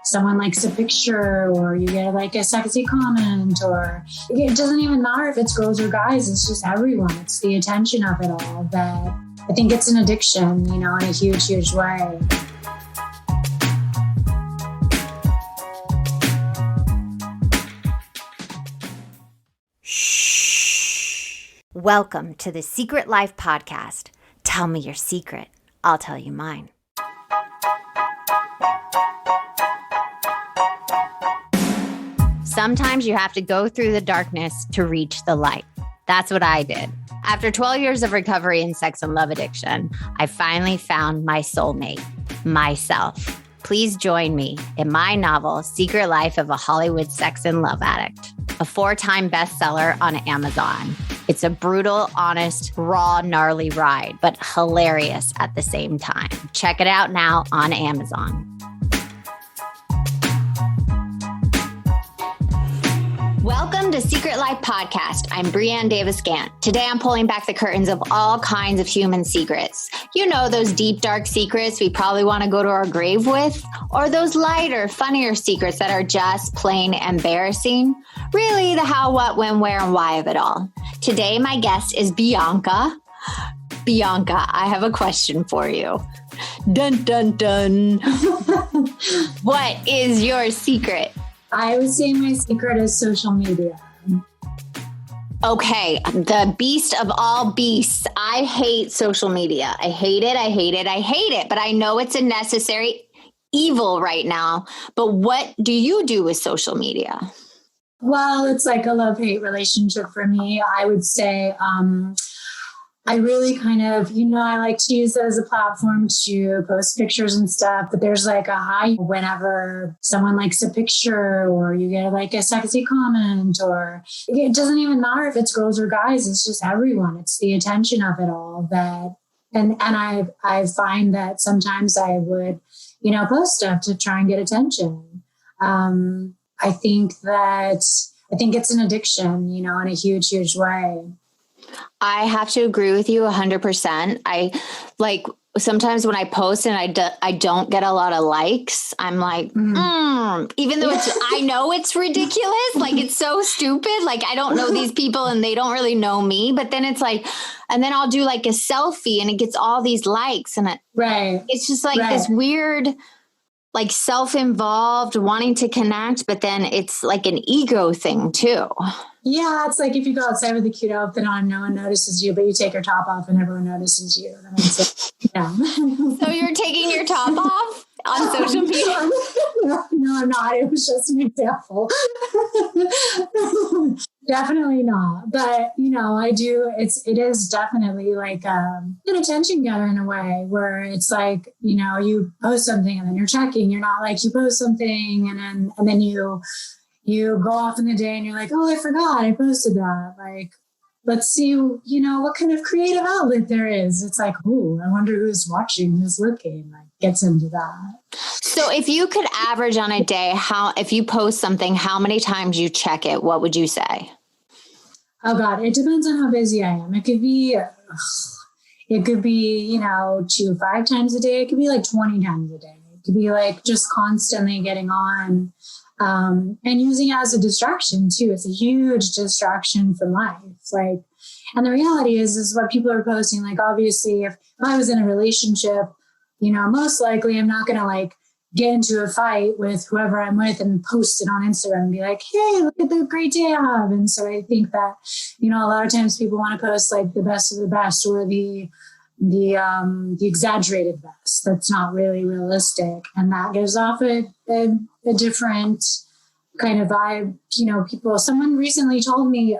someone likes a picture or you get like a sexy comment, or it doesn't even matter if it's girls or guys. It's just everyone. It's the attention of it all that I think it's an addiction, in a huge, huge way. Welcome to the Secret Life Podcast. Tell me your secret. I'll tell you mine. Sometimes you have to go through the darkness to reach the light. That's what I did. After 12 years of recovery in sex and love addiction, I finally found my soulmate, myself. Please join me in my novel, Secret Life of a Hollywood Sex and Love Addict, a 4-time bestseller on Amazon. It's a brutal, honest, raw, gnarly ride, but hilarious at the same time. Check it out now on Amazon. Welcome to Secret Life Podcast. I'm Bianca Davis-Gant. Today I'm pulling back the curtains of all kinds of human secrets. You know, those deep, dark secrets we probably want to go to our grave with, or those lighter, funnier secrets that are just plain embarrassing. Really, the how, what, when, where, and why of it all. Today, my guest is Bianca. Bianca, I have a question for you. Dun, dun, dun. What is your secret? I would say my secret is social media. Okay, the beast of all beasts. I hate social media. I hate it. I hate it. I hate it. But I know it's a necessary evil right now. But what do you do with social media? Well, it's like a love-hate relationship for me. I would say I really kind of, I like to use it as a platform to post pictures and stuff, but there's like a high whenever someone likes a picture or you get like a sexy comment, or it doesn't even matter if it's girls or guys. It's just everyone. It's the attention of it all that, and I find that sometimes I would, post stuff to try and get attention. I think it's an addiction, in a huge, huge way. I have to agree with you 100%. I like sometimes when I post and I don't get a lot of likes, I'm like, even though I know it's ridiculous, like it's so stupid. Like I don't know these people and they don't really know me, but then it's like, and then I'll do like a selfie and it gets all these likes and it's just like this weird, like self-involved wanting to connect, but then it's like an ego thing too. Yeah, it's like if you go outside with a cute outfit on, no one notices you, but you take your top off and everyone notices you. I mean, yeah. So you're taking your top off on social media? No, I'm not. It was just an example. Definitely not. But, I do. It is definitely like an attention getter in a way where it's like, you post something and then you're checking. You're not like you post something and then you go off in the day and you're like, oh, I forgot I posted that. Like, let's see, what kind of creative outlet there is. It's like, oh, I wonder who's watching, who's looking, like gets into that. So if you could average on a day, if you post something, how many times you check it, what would you say? Oh God, it depends on how busy I am. It could be 2 5 times a day. It could be like 20 times a day. It could be like just constantly getting on. And using it as a distraction too. It's a huge distraction from life. Like, and the reality is what people are posting. Like, obviously, if I was in a relationship, most likely I'm not going to like get into a fight with whoever I'm with and post it on Instagram and be like, hey, look at the great day I have. And so I think that, a lot of times people want to post like the best of the best or the exaggerated best. That's not really realistic. And that gives off a different kind of vibe. Someone recently told me,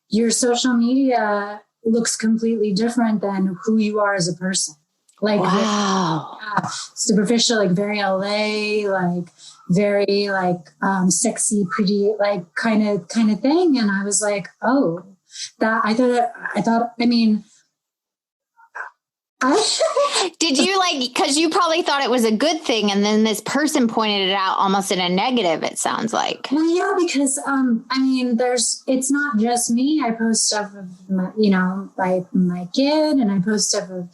your social media looks completely different than who you are as a person. Like, wow. Superficial, like very LA, like very like, sexy, pretty, like kind of thing. And I was like, oh, I Did you because you probably thought it was a good thing, and then this person pointed it out almost in a negative, it sounds like. Well, yeah, because, it's not just me. I post stuff of, my kid, and I post stuff of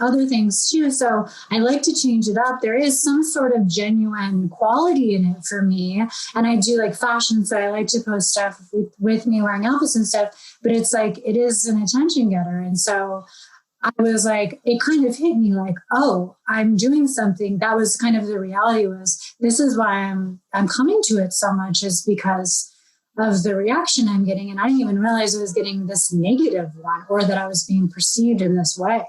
other things too. So I like to change it up. There is some sort of genuine quality in it for me. And I do fashion. So I like to post stuff with me wearing outfits and stuff, but it's it is an attention getter. And so I was it kind of hit me oh, I'm doing something. That was kind of the reality this is why I'm coming to it so much, is because of the reaction I'm getting. And I didn't even realize I was getting this negative one, or that I was being perceived in this way.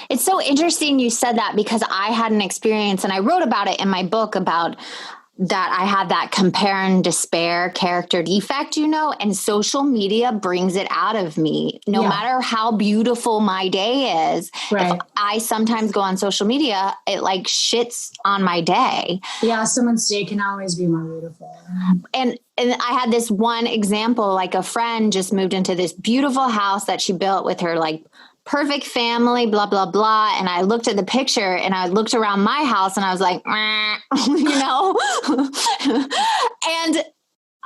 It's so interesting you said that, because I had an experience, and I wrote about it in my book, about that I had that compare and despair character defect, and social media brings it out of me. No matter how beautiful my day is, right. If I sometimes go on social media, it shits on my day. Yeah, someone's day can always be more beautiful. And I had this one example, a friend just moved into this beautiful house that she built with her perfect family, blah, blah, blah. And I looked at the picture, and I looked around my house, and I was like, and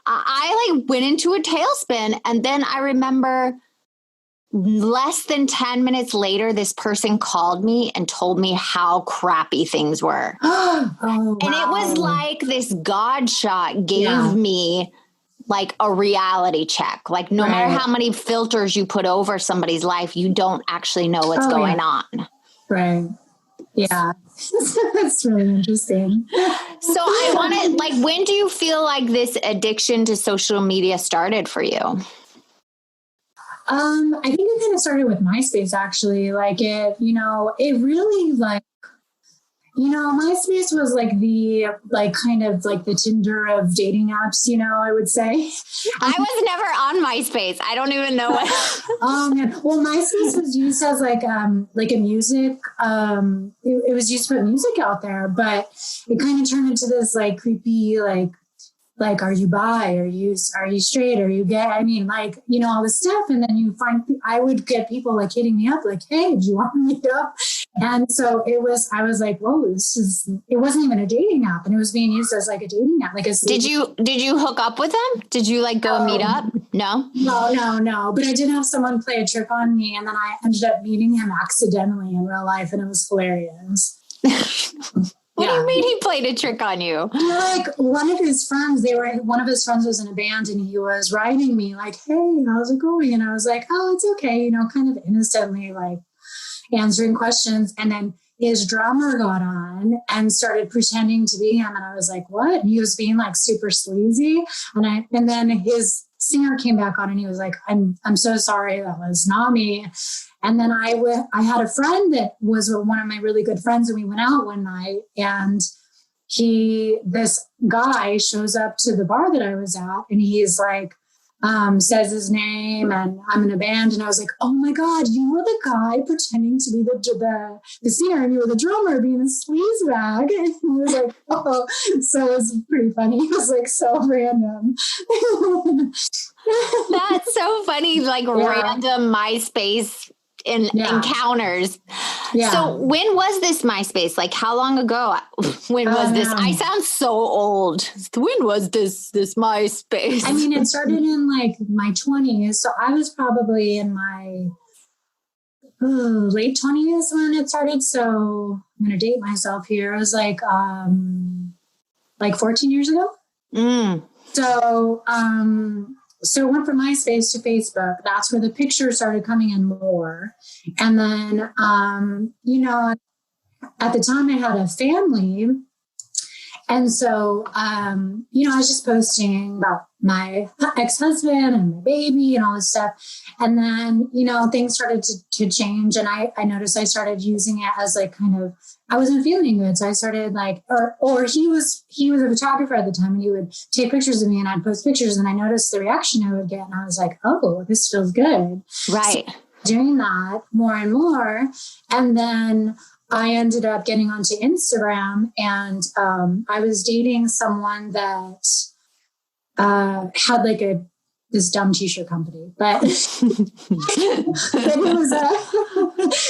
I went into a tailspin. And then I remember less than 10 minutes later, this person called me and told me how crappy things were. Oh, wow. And it was this God shot gave me a reality check. No right. matter how many filters you put over somebody's life, you don't actually know what's going on. Right. Yeah. That's really interesting. So I wanted, when do you feel this addiction to social media started for you? I think it kind of started with MySpace, actually. It really MySpace was the Tinder of dating apps, I would say. I was never on MySpace. I don't even know what. Oh man. Well, MySpace was used as a music, it was used to put music out there, but it kind of turned into this creepy, are you bi? Are you straight? Are you gay? I mean, all this stuff. And then I would get people hitting me up hey, do you want to meet up? And so I was whoa, it wasn't even a dating app, and it was being used as a dating app. Did you hook up with them? Did you go meet up? No? No. But I did have someone play a trick on me, and then I ended up meeting him accidentally in real life, and it was hilarious. What do you mean he played a trick on you? One of his friends was in a band, and he was writing me hey, how's it going? And I was oh, it's okay. Kind of innocently answering questions. And then his drummer got on and started pretending to be him. And I was what? And he was being super sleazy. And then his singer came back on, and he was I'm so sorry. That was not me. And then I had a friend that was one of my really good friends, and we went out one night, and this guy shows up to the bar that I was at, and he's says his name, and I'm in a band, and I was oh my God, you were the guy pretending to be the singer, and you were the drummer being a sleazebag. And he was oh, so it was pretty funny. It was so random. That's so funny, random MySpace encounters. Yeah. So when was this MySpace? How long ago? When was this? I sound so old. When was this MySpace? I mean, it started in my 20s. So I was probably in my late 20s when it started. So I'm going to date myself here. It was 14 years ago. So it went from MySpace to Facebook. That's where the pictures started coming in more. And then, at the time I had a family. And so, I was just posting about my ex-husband and my baby and all this stuff. And then, things started to change. And I noticed I started using it as I wasn't feeling good. So I started or he was a photographer at the time, and he would take pictures of me, and I'd post pictures, and I noticed the reaction I would get. And I was oh, this feels good. Right. So doing that more and more. And then I ended up getting onto Instagram, and I was dating someone that had this dumb t-shirt company, but it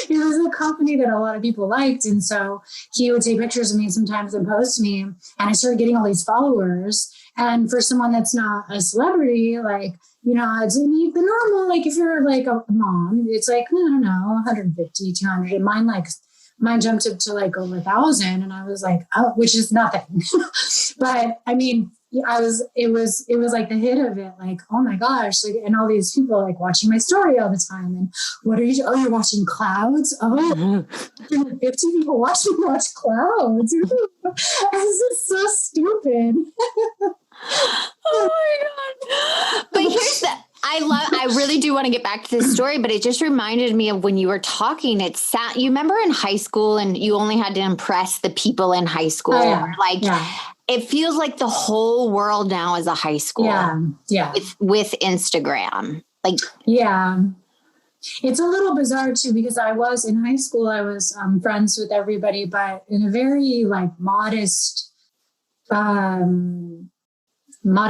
was a company that a lot of people liked. And so he would take pictures of me sometimes and post me. And I started getting all these followers. And for someone that's not a celebrity, like, you know, it's the normal, like if you're like a mom, it's like, I don't know, 150, 200. And mine jumped up to like over 1,000. And I was like, oh, which is nothing. But I mean, it was like the hit of it, like, oh my gosh, like, and all these people like watching my story all the time. And what are you, oh, you're watching clouds? Oh, 50 people watch clouds. This is so stupid. Oh my God. But here's the, I really do want to get back to this story, but it just reminded me of when you were talking, you remember in high school and you only had to impress the people in high school. Oh, yeah. It feels like the whole world now is a high school. Yeah. With Instagram. Like, yeah. It's a little bizarre too, because I was in high school, I was friends with everybody, but in a very like modest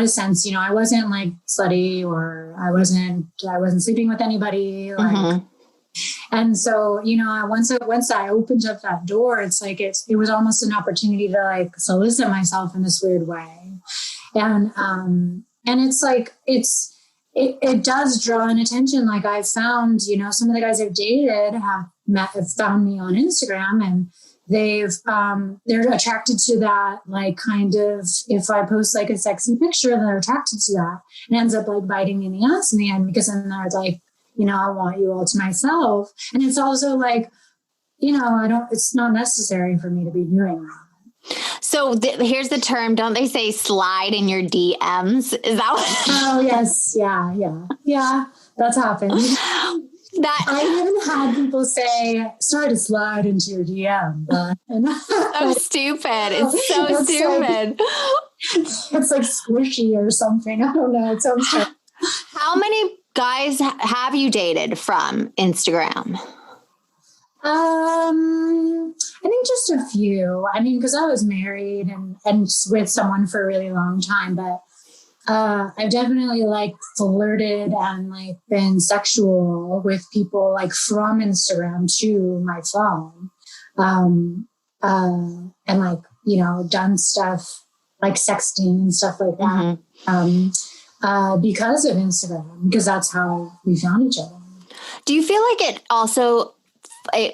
sense, you know, I wasn't like slutty, or I wasn't sleeping with anybody. Like, and so, you know, once I opened up that door, it's like, it was almost an opportunity to like solicit myself in this weird way. And it's like, it does draw an attention. Like I've found, you know, some of the guys I've dated have found me on Instagram, and they're attracted to that, like kind of, if I post like a sexy picture, they're attracted to that, and ends up like biting me in the ass in the end, because then they're like, you know, I want you all to myself. And it's also like, you know, it's not necessary for me to be doing that. So here's the term, don't they say slide in your DMs? Is that what? Oh, yes. Yeah. That's happened. I even had people say, sorry to slide into your DM. So stupid. It's so stupid. It's like squishy or something. I don't know. It sounds terrible. How many guys have you dated from Instagram? I think just a few. I mean, because I was married and with someone for a really long time, but I've definitely like flirted and like been sexual with people like from Instagram to my phone. And like, you know, done stuff like sexting and stuff like that. Because of Instagram, because that's how we found each other. Do you feel like it also,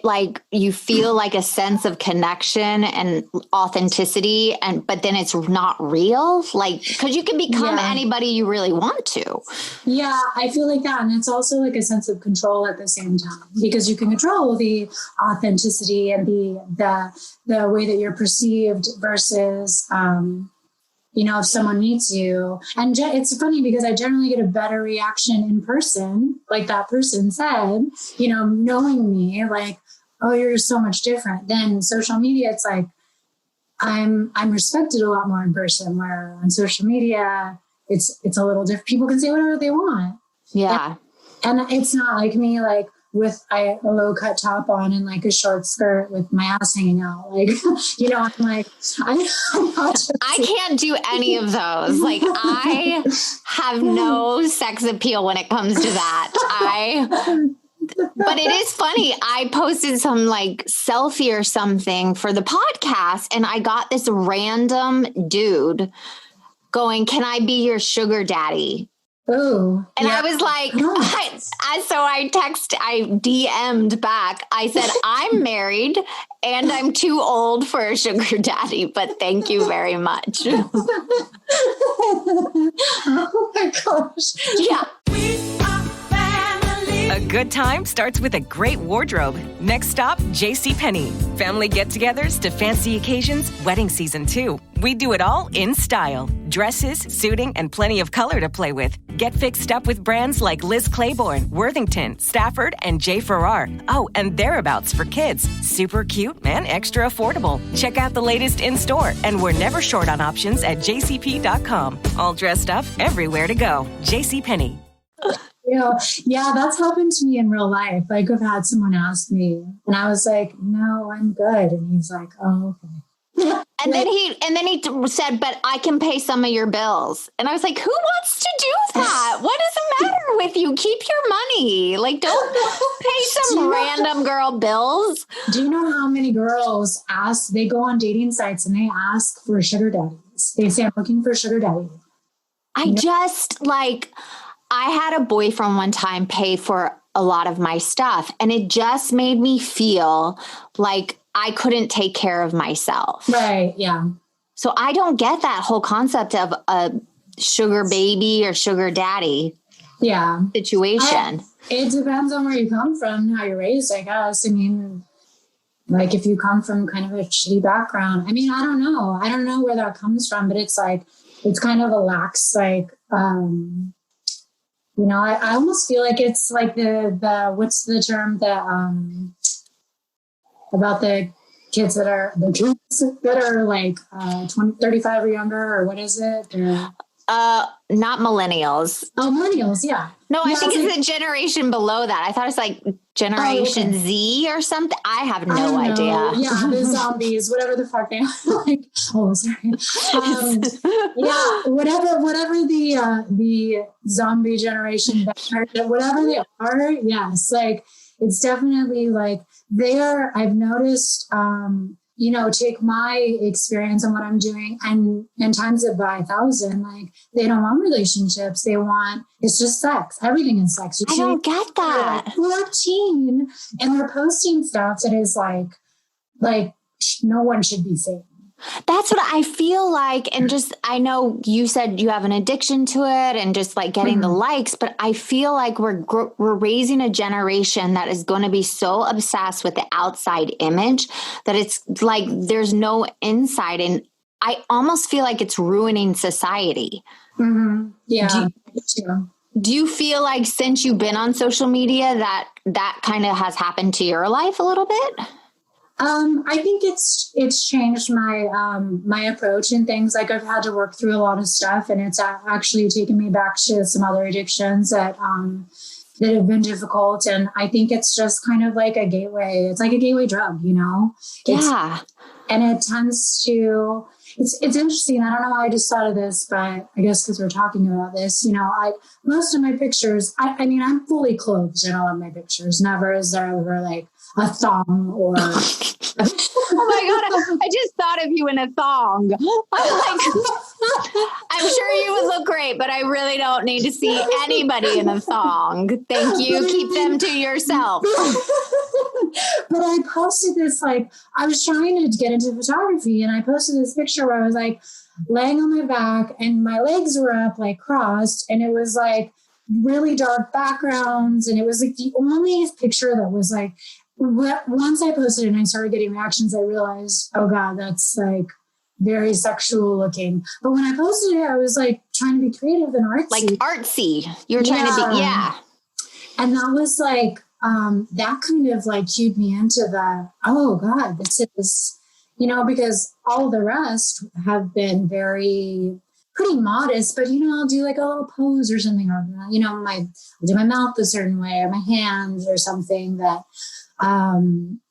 like you feel like a sense of connection and authenticity, but then it's not real? Like, because you can become anybody you really want to. Yeah, I feel like that. And it's also like a sense of control at the same time, because you can control the authenticity and the way that you're perceived versus, you know, if someone meets you. And it's funny because I generally get a better reaction in person, like that person said, you know, knowing me, like, oh, you're so much different. Than social media, it's like, I'm respected a lot more in person, where on social media, it's a little different. People can say whatever they want. Yeah. And it's not like me, like, with a low cut top on and like a short skirt with my ass hanging out. Like, you know, I'm like, I'm not I can't do any of those. Like I have no sex appeal when it comes to that. But it is funny. I posted some like selfie or something for the podcast, and I got this random dude going, "Can I be your sugar daddy?" Oh, and I was like, I DM'd back. I said, I'm married and I'm too old for a sugar daddy, but thank you very much. Oh my gosh. Yeah. A good time starts with a great wardrobe. Next stop, JCPenney. Family get-togethers to fancy occasions, wedding season too. We do it all in style. Dresses, suiting, and plenty of color to play with. Get fixed up with brands like Liz Claiborne, Worthington, Stafford, and J. Farrar. Oh, and Thereabouts for kids. Super cute and extra affordable. Check out the latest in-store, and we're never short on options at jcp.com. All dressed up, everywhere to go. JCPenney. You know, yeah, that's happened to me in real life. Like I've had someone ask me and I was like, no, I'm good. And he's like, oh, okay. And then he said, but I can pay some of your bills. And I was like, who wants to do that? What is the matter with you? Keep your money. Like, don't pay some random girl bills. Do you know how many girls they go on dating sites and they ask for sugar daddies? They say, I'm looking for a sugar daddy. I had a boyfriend one time pay for a lot of my stuff, and it just made me feel like I couldn't take care of myself. Right. Yeah. So I don't get that whole concept of a sugar baby or sugar daddy situation. It depends on where you come from, how you're raised, I guess. I mean, like if you come from kind of a shitty background, I mean, I don't know. I don't know where that comes from, but it's like, it's kind of a lax, like, I almost feel like it's like the what's the term about the kids that are like 35 or younger, or what is it? Not millennials. Oh, millennials. Yeah. No, I think it's a generation below that. I thought it's like Generation Z or something. I have no idea. Yeah, the zombies, whatever the fuck they are. Like, whatever the zombie generation, whatever they are. Yes, like it's definitely like they are. I've noticed. Take my experience and what I'm doing and times it by 1,000. Like they don't want relationships. It's just sex. Everything is sex. I don't get that. Like 14 and they're posting stuff that is like no one should be saying. That's what I feel like. And just, I know you said you have an addiction to it and just like getting the likes, but I feel like we're raising a generation that is going to be so obsessed with the outside image that it's like, there's no inside. And I almost feel like it's ruining society. Mm-hmm. Yeah. Do you feel like since you've been on social media that kind of has happened to your life a little bit? I think it's changed my approach and things. Like I've had to work through a lot of stuff, and it's actually taken me back to some other addictions that have been difficult. And I think it's just kind of like a gateway. It's like a gateway drug, And it tends to. It's interesting. I don't know why I just thought of this, but I guess because we're talking about this, most of my pictures. I mean, I'm fully clothed in all of my pictures. Never is there ever like a thong or. Oh my God. I just thought of you in a thong. I'm sure you would look great, but I really don't need to see anybody in a thong. Thank you. Keep them to yourself. But I posted this, I was trying to get into photography, and I posted this picture where I was like laying on my back and my legs were up like crossed, and it was like really dark backgrounds. And it was like the only picture that was like, once I posted it and I started getting reactions, I realized, oh God, that's like very sexual looking. But when I posted it, I was like trying to be creative and artsy. Like artsy. You were trying to be, yeah. And that was like, that kind of like cued me into the, oh God, this is, because all the rest have been pretty modest, but I'll do like a little pose or something, or I'll do my mouth a certain way, or my hands or something that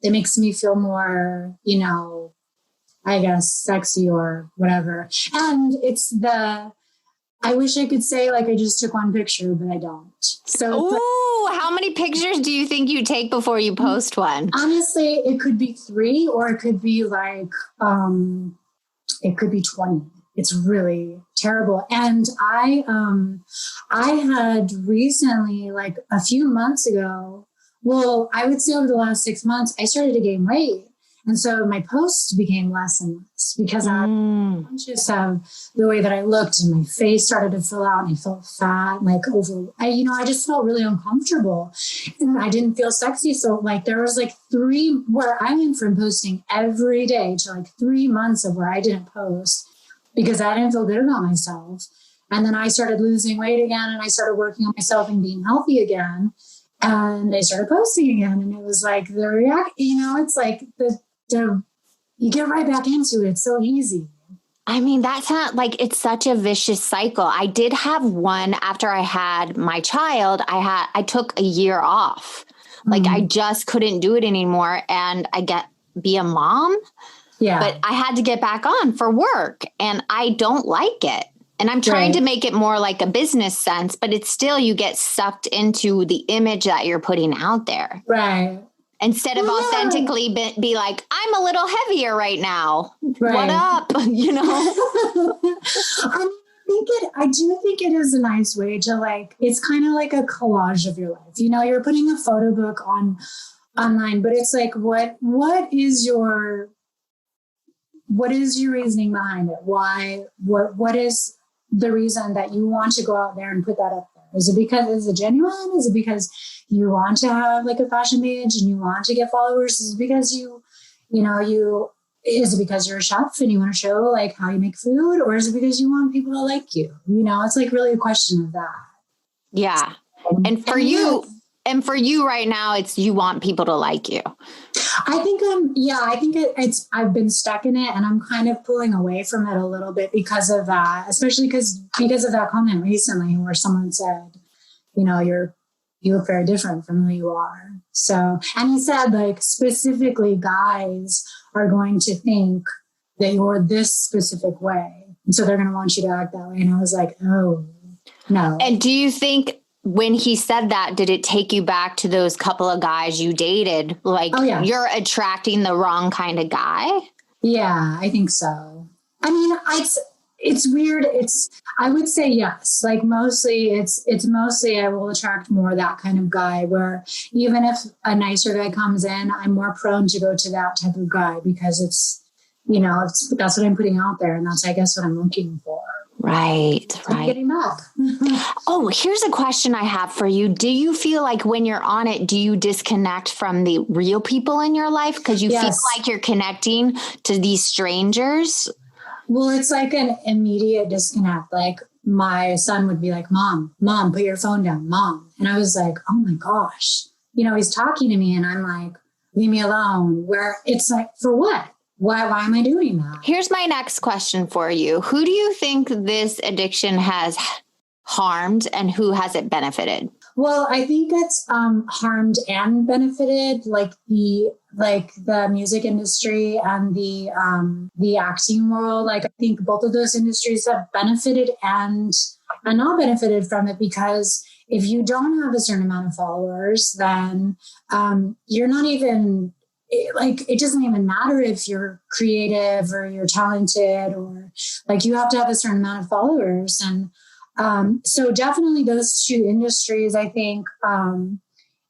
it makes me feel more, I guess sexy or whatever. And it's I wish I could say like I just took one picture, but I don't. So how many pictures do you think you take before you post one? Honestly, it could be 3, or it could be like it could be 20. It's really terrible. And I had recently, like a few months ago, well, I would say over the last 6 months, I started to gain weight. And so my posts became less and less because I was conscious of the way that I looked, and my face started to fill out, and I felt fat, I just felt really uncomfortable, and I didn't feel sexy. So like there was like 3 where I went from posting every day to like 3 months of where I didn't post because I didn't feel good about myself. And then I started losing weight again, and I started working on myself and being healthy again. And I started posting again, and it was like it's like you get right back into it. It's so easy. I mean, that's not like, it's such a vicious cycle. I did have one after I had my child. I took a year off. Like I just couldn't do it anymore. And be a mom. Yeah. But I had to get back on for work and I don't like it. And I'm trying to make it more like a business sense, but it's still, you get sucked into the image that you're putting out there. Right. Instead of authentically be like, I'm a little heavier right now. Right. What up? You know? I do think it is a nice way to like, it's kind of like a collage of your life. You know, you're putting a photo book online, but it's like, what is your reasoning behind it? Why, what is the reason that you want to go out there and put that up there? Is it genuine? Is it because you want to have like a fashion page and you want to get followers? Is it because is it because you're a chef and you want to show like how you make food? Or is it because you want people to like you? You know, it's like really a question of that. Yeah. And for you right now, it's, you want people to like you. I think I've been stuck in it and I'm kind of pulling away from it a little bit because of that, especially because of that comment recently where someone said, you know, you look very different from who you are. So, and he said like specifically guys are going to think that you're this specific way. And so they're going to want you to act that way. And I was like, oh, no. And do you think when he said that, did it take you back to those couple of guys you dated? Like, you're attracting the wrong kind of guy? Yeah, I think so. I mean, it's weird. I would say yes. Like mostly it's mostly I will attract more that kind of guy where even if a nicer guy comes in, I'm more prone to go to that type of guy because it's, you know, that's what I'm putting out there. And that's, I guess, what I'm looking for. Right. Getting up. Oh, here's a question I have for you. Do you feel like when you're on it, do you disconnect from the real people in your life? Because you feel like you're connecting to these strangers? Well, it's like an immediate disconnect. Like my son would be like, Mom, put your phone down, Mom. And I was like, oh my gosh, you know, he's talking to me and I'm like, leave me alone. Where it's like, for what? Why am I doing that? Here's my next question for you. Who do you think this addiction has harmed and who has it benefited? Well, I think it's harmed and benefited, like the music industry and the acting world. Like I think both of those industries have benefited and not benefited from it, because if you don't have a certain amount of followers, then you're not even like, it doesn't even matter if you're creative or you're talented, or like you have to have a certain amount of followers. And so definitely those two industries, I think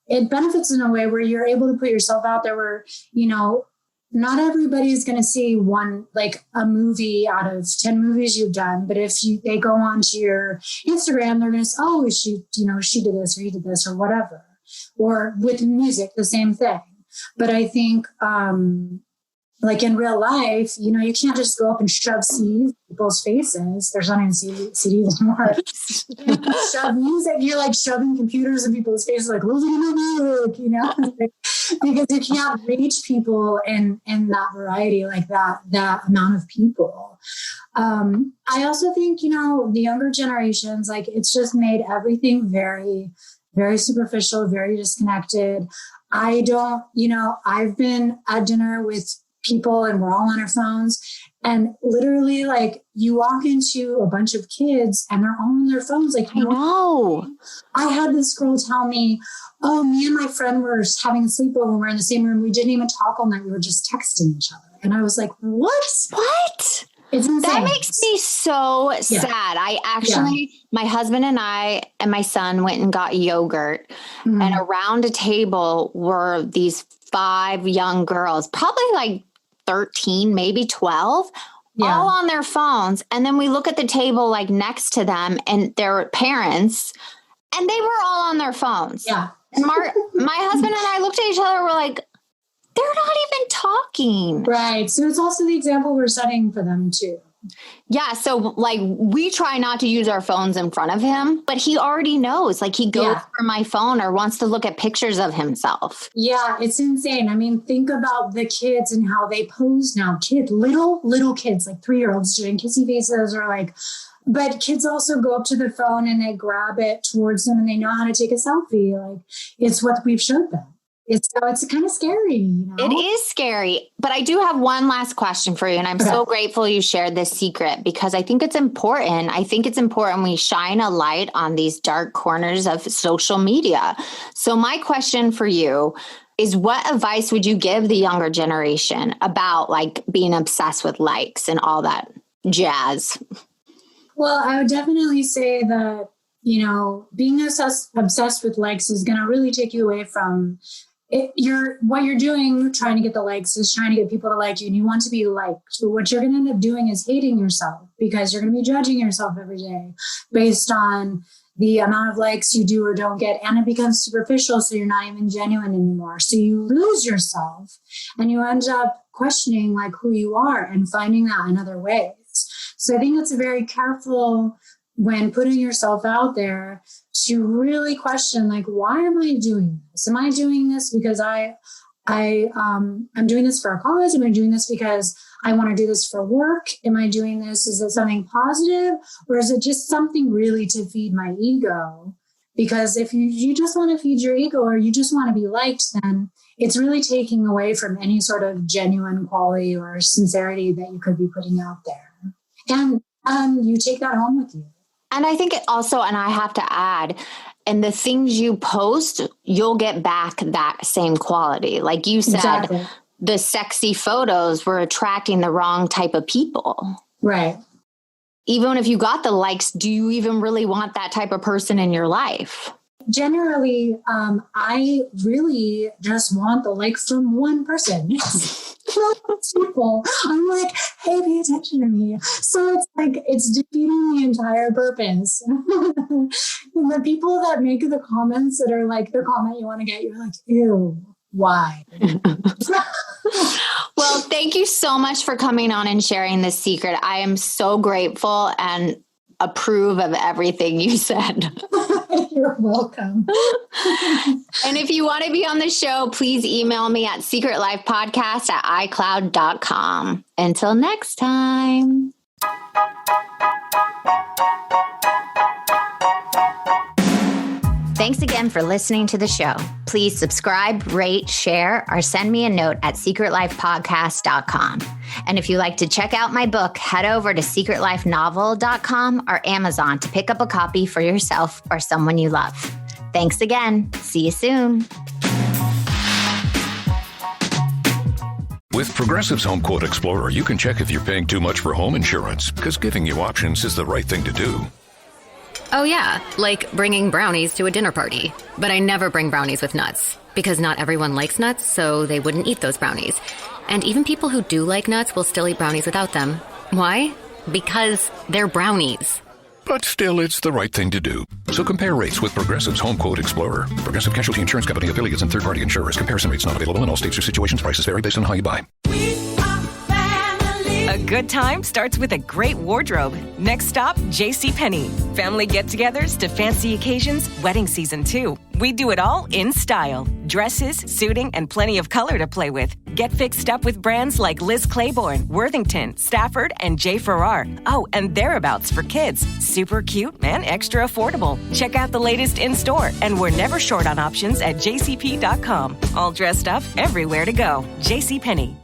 it benefits in a way where you're able to put yourself out there where, you know, not everybody's going to see one, like a movie out of 10 movies you've done. But if they go onto your Instagram, they're going to say, oh, she did this or he did this or whatever. Or with music, the same thing. But I think, like in real life, you know, you can't just go up and shove CDs in people's faces. There's not even CDs anymore. Shove music. You're like shoving computers in people's faces, like, listen to music, you know, because you can't reach people in that variety, like that amount of people. I also think, you know, the younger generations, like it's just made everything very, very superficial, very disconnected. I've been at dinner with people and we're all on our phones, and literally like you walk into a bunch of kids and they're all on their phones. Like, I know. I had this girl tell me, oh, me and my friend were having a sleepover. We're in the same room. We didn't even talk all night. We were just texting each other. And I was like, what? It's insane. That makes me so sad. I actually, my husband and I and my son went and got yogurt, and around a table were these 5 young girls, probably like 13, maybe 12, all on their phones. And then we look at the table like next to them and their parents, and they were all on their phones. Yeah. And my husband and I looked at each other and we're like, they're not even talking. Right. So it's also the example we're setting for them too. Yeah. So like we try not to use our phones in front of him, but he already knows, like he goes for my phone or wants to look at pictures of himself. Yeah. It's insane. I mean, think about the kids and how they pose now. Little kids, like 3-year-olds doing kissy faces or like, but kids also go up to the phone and they grab it towards them and they know how to take a selfie. Like it's what we've showed them. it's kind of scary. You know? It is scary, but I do have one last question for you. And I'm so grateful you shared this secret because I think it's important. I think it's important we shine a light on these dark corners of social media. So my question for you is, what advice would you give the younger generation about like being obsessed with likes and all that jazz? Well, I would definitely say that, being obsessed with likes is going to really take you away from what you're doing, trying to get the likes, is trying to get people to like you, and you want to be liked. But what you're going to end up doing is hating yourself, because you're going to be judging yourself every day based on the amount of likes you do or don't get. And it becomes superficial, so you're not even genuine anymore. So you lose yourself and you end up questioning like who you are and finding that in other ways. So I think it's very careful when putting yourself out there to really question, like, why am I doing this? Am I doing this because I'm doing this for a cause? Am I doing this because I want to do this for work? Am I doing this? Is it something positive? Or is it just something really to feed my ego? Because if you just want to feed your ego, or you just want to be liked, then it's really taking away from any sort of genuine quality or sincerity that you could be putting out there. And you take that home with you. And I think it also, and I have to add, and the things you post, you'll get back that same quality. Like you said, exactly. The sexy photos were attracting the wrong type of people. Right. Even if you got the likes, do you even really want that type of person in your life? Generally, I really just want the like from one person. People, I'm like, hey, pay attention to me. So it's like, it's defeating the entire purpose. The people that make the comments that are like the comment you want to get, you're like, ew, why? Well, thank you so much for coming on and sharing this secret. I am so grateful and approve of everything you said. You're welcome. And if you want to be on the show, please email me at secretlifepodcast@icloud.com. Until next time. Thanks again for listening to the show. Please subscribe, rate, share, or send me a note at secretlifepodcast.com. And if you like to check out my book, head over to secretlifenovel.com or Amazon to pick up a copy for yourself or someone you love. Thanks again. See you soon. With Progressive's Home Quote Explorer, you can check if you're paying too much for home insurance, because giving you options is the right thing to do. Oh, yeah, like bringing brownies to a dinner party. But I never bring brownies with nuts, because not everyone likes nuts, so they wouldn't eat those brownies. And even people who do like nuts will still eat brownies without them. Why? Because they're brownies. But still, it's the right thing to do. So compare rates with Progressive's Home Quote Explorer. Progressive Casualty Insurance Company, affiliates, and third-party insurers. Comparison rates not available in all states or situations. Prices vary based on how you buy. A good time starts with a great wardrobe. Next stop, JCPenney. Family get-togethers to fancy occasions, wedding season too. We do it all in style. Dresses, suiting, and plenty of color to play with. Get fixed up with brands like Liz Claiborne, Worthington, Stafford, and J. Farrar. Oh, and Thereabouts for kids. Super cute and extra affordable. Check out the latest in-store, and we're never short on options at jcp.com. All dressed up, everywhere to go. JCPenney.